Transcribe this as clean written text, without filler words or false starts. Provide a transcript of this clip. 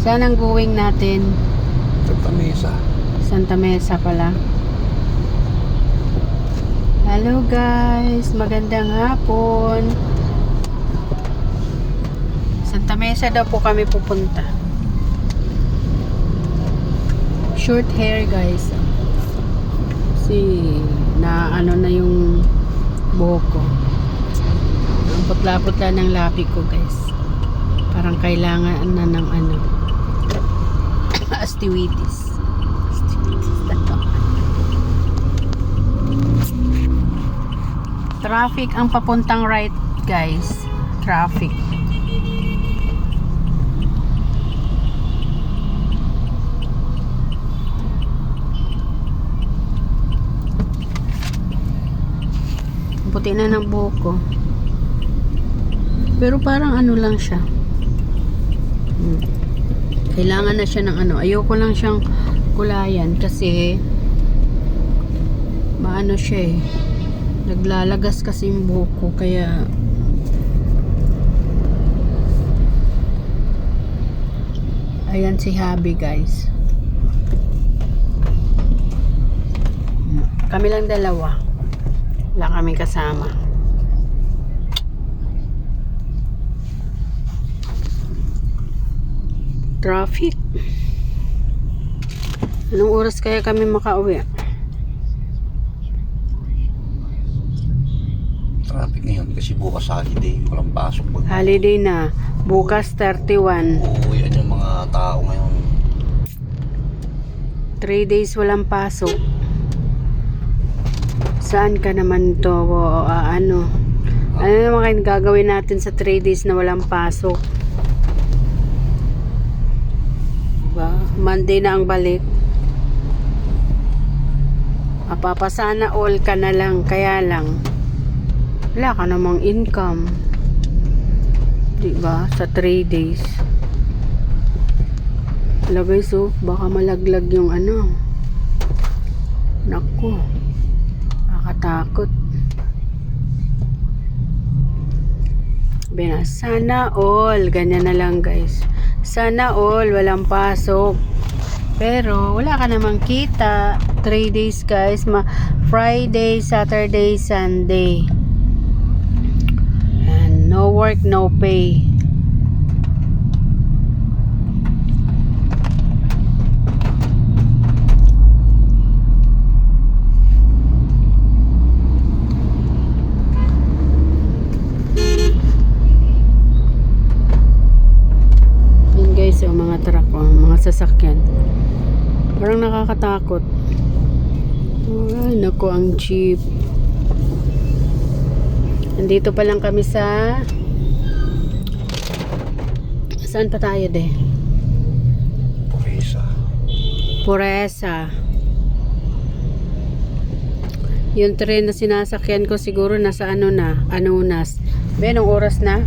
Saan ang going natin? Santa Mesa. Santa Mesa pala. Hello guys, magandang hapon. Santa Mesa daw po kami pupunta. Short hair guys. Kasi na ano na yung buhok ko. Ang putla-putla ng labi ko guys. Parang kailangan na ng ano. Astiwitis. Traffic ang papuntang right guys. Traffic. Puti na ng buhok ko. Pero parang ano lang siya. Kailangan na siya ng ano. Ayoko lang siyang kulayan kasi maano siya eh. Naglalagas kasi yung buhok ko kaya ayan si Habi guys. Kami lang dalawa. Wala kami kasama. Traffic. Anong oras kaya kami makauwi? Traffic ngayon kasi bukas holiday. Walang pasok. Holiday na. Bukas 31. Uuwi yung mga tao ngayon. 3 days walang pasok. Saan ka naman to? Ano naman kayo gagawin natin sa 3 days na walang pasok? Diba? Monday na ang balik. Mapapasana all ka na lang. Kaya lang wala ka namang income. Diba? Sa 3 days. Wala guys, oh, baka malaglag yung ano. Naku. Nakakatakot. Sana all. Ganyan na lang guys. Sana all. Walang pasok. Pero wala ka namang kita. 3 days guys. Friday, Saturday, Sunday. And no work, no pay. So, mga truck, mga sasakyan. Parang nakakatakot. Ay, naku, ang jeep. Nandito pa lang kami sa saan pa tayo de? Puresa. Yung tren na sinasakyan ko siguro nasa ano na, Anunas. Anong oras na?